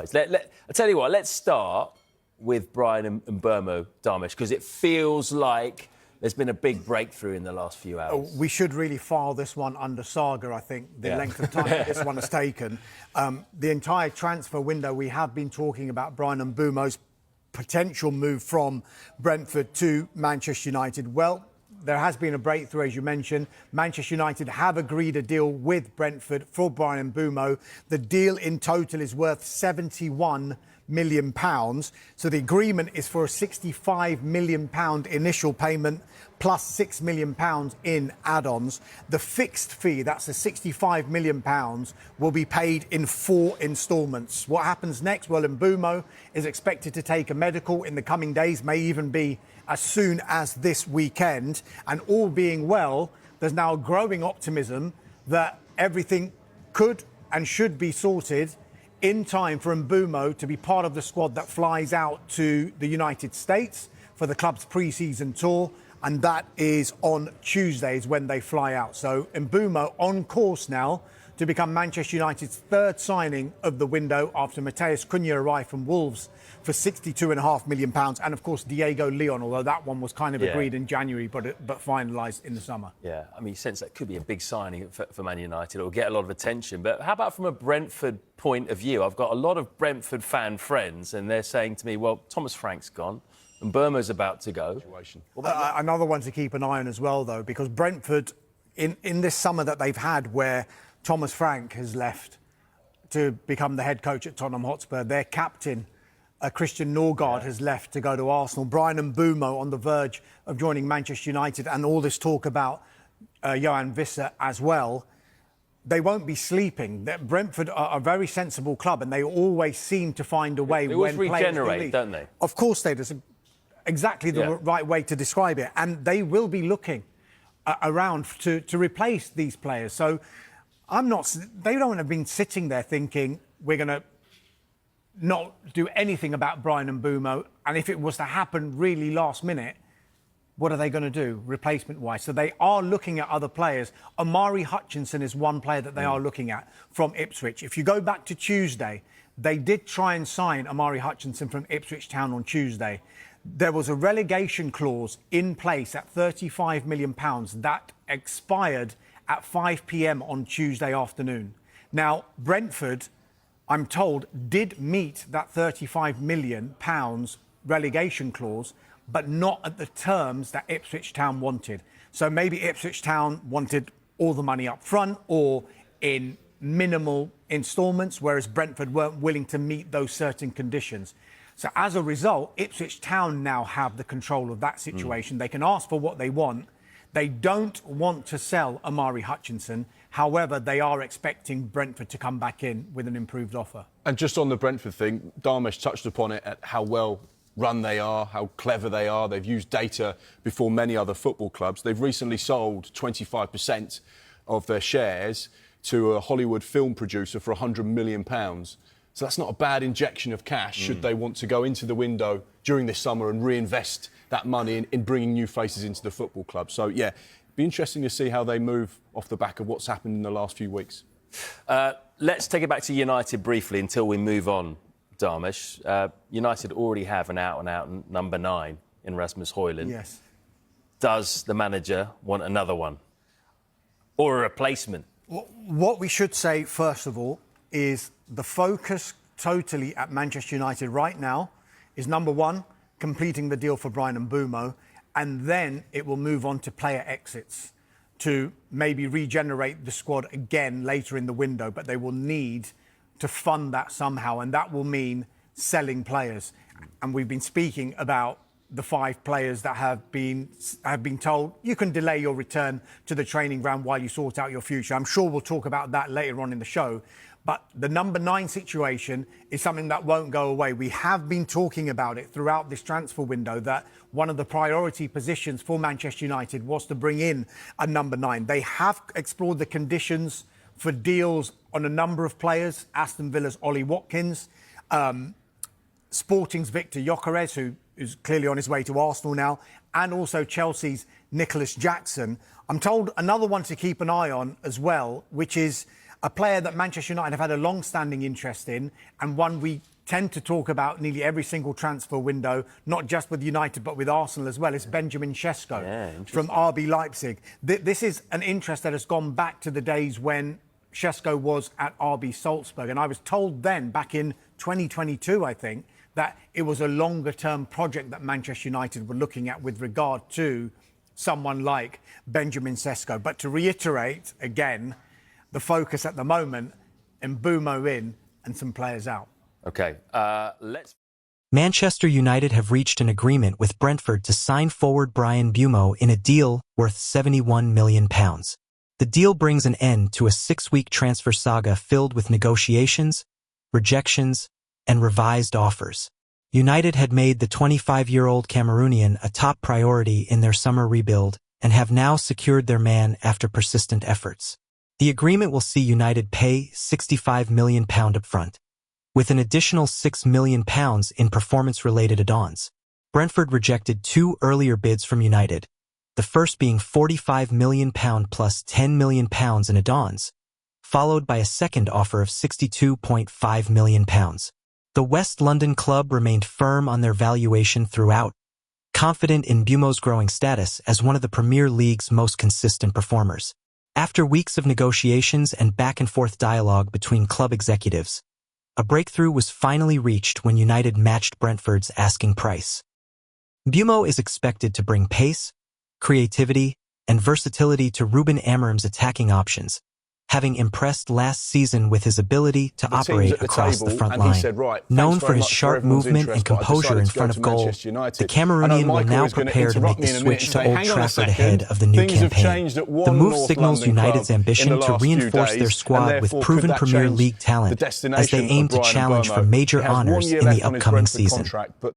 surprised. I tell you what, let's start with BRAYAN and MBEUMO, Dharmesh, because it feels like there's been a big breakthrough in the last few hours. We should really file this one under saga, I think, the length of time this one has taken. The entire transfer window, we have been talking about BRAYAN and MBEUMO's potential move from Brentford to Manchester United. Well, there has been a breakthrough, as you mentioned. Manchester United have agreed a deal with Brentford for BRAYAN and MBEUMO. The deal in total is worth £71 million. So the agreement is for a £65 million initial payment plus £6 million in add-ons. The fixed fee, that's the £65 million, will be paid in 4 instalments. What happens next? Well, MBEUMO is expected to take a medical in the coming days, may even be as soon as this weekend. And all being well, there's now a growing optimism that everything could and should be sorted in time for MBEUMO to be part of the squad that flies out to the United States for the club's pre-season tour, and that is on Tuesdays when they fly out. So MBEUMO on course now to become Manchester United's third signing of the window after Matheus Cunha arrived from Wolves for £62.5 million, and of course Diego Leon, although that one was kind of agreed in January but finalised in the summer. Yeah, I mean, you sense that could be a big signing for Man United. It will get a lot of attention. But how about from a Brentford point of view? I've got a lot of Brentford fan friends and they're saying to me, well, Thomas Frank's gone and MBEUMO's about to go. Another one to keep an eye on as well, though, because Brentford, in this summer that they've had where Thomas Frank has left to become the head coach at Tottenham Hotspur, their captain, Christian Norgard, has left to go to Arsenal. BRAYAN and MBEUMO on the verge of joining Manchester United, and all this talk about Johan Visser as well. They won't be sleeping. Brentford are a very sensible club, and they always seem to find a way. They always regenerate, don't they? Of course they do. That's exactly the right way to describe it. And they will be looking around to replace these players. So they don't have been sitting there thinking we're going to not do anything about BRAYAN and MBEUMO, and if it was to happen really last minute, what are they going to do replacement-wise? So they are looking at other players. Omari Hutchinson is one player that they are looking at from Ipswich. If you go back to Tuesday, they did try and sign Omari Hutchinson from Ipswich Town on Tuesday. There was a relegation clause in place at £35 million that expired at 5 p.m. on Tuesday afternoon. Now, Brentford, I'm told, did meet that £35 million relegation clause, but not at the terms that Ipswich Town wanted. So maybe Ipswich Town wanted all the money up front or in minimal instalments, whereas Brentford weren't willing to meet those certain conditions. So as a result, Ipswich Town now have the control of that situation. They can ask for what they want. They don't want to sell Omari Hutchinson. However, they are expecting Brentford to come back in with an improved offer. And just on the Brentford thing, Dharmesh touched upon it, at how well run they are, how clever they are. They've used data before many other football clubs. They've recently sold 25% of their shares to a Hollywood film producer for £100 million. So that's not a bad injection of cash should they want to go into the window during this summer and reinvest that money in bringing new faces into the football club. So, yeah, be interesting to see how they move off the back of what's happened in the last few weeks. Let's take it back to United briefly until we move on, Dharmesh. United already have an out-and-out number 9 in Rasmus Højlund. Yes. Does the manager want another one? Or a replacement? What we should say, first of all, is the focus totally at Manchester United right now is, number 1, completing the deal for BRAYAN and MBEUMO, and then it will move on to player exits to maybe regenerate the squad again later in the window, but they will need to fund that somehow, and that will mean selling players. And we've been speaking about the 5 players that have been told you can delay your return to the training ground while you sort out your future. I'm sure we'll talk about that later on in the show. But the number 9 situation is something that won't go away. We have been talking about it throughout this transfer window, that one of the priority positions for Manchester United was to bring in a number 9. They have explored the conditions for deals on a number of players. Aston Villa's Ollie Watkins, Sporting's Victor Gyökeres, who is clearly on his way to Arsenal now, and also Chelsea's Nicholas Jackson. I'm told another one to keep an eye on as well, which is a player that Manchester United have had a long-standing interest in, and one we tend to talk about nearly every single transfer window, not just with United but with Arsenal as well. It's Benjamin Sesko from RB Leipzig. This is an interest that has gone back to the days when Sesko was at RB Salzburg. And I was told then, back in 2022, I think, that it was a longer-term project that Manchester United were looking at with regard to someone like Benjamin Sesko. But to reiterate, again, the focus at the moment, MBEUMO in and some players out. OK, let's... Manchester United have reached an agreement with Brentford to sign forward BRAYAN MBEUMO in a deal worth £71 million. The deal brings an end to a 6-week transfer saga filled with negotiations, rejections, and revised offers. United had made the 25-year-old Cameroonian a top priority in their summer rebuild and have now secured their man after persistent efforts. The agreement will see United pay £65 million upfront, with an additional £6 million in performance-related add-ons. Brentford rejected 2 earlier bids from United, the first being £45 million plus £10 million in add-ons, followed by a second offer of £62.5 million. The West London club remained firm on their valuation throughout, confident in MBEUMO's growing status as one of the Premier League's most consistent performers. After weeks of negotiations and back-and-forth dialogue between club executives, a breakthrough was finally reached when United matched Brentford's asking price. MBEUMO is expected to bring pace, creativity, and versatility to Ruben Amorim's attacking options, having impressed last season with his ability to operate across the front line. Known for his sharp movement and composure in front of goal, the Cameroonian will now prepare to make the switch to Old Trafford ahead of the new campaign. The move signals United's ambition to reinforce their squad with proven Premier League talent as they aim to challenge for major honours in the upcoming season.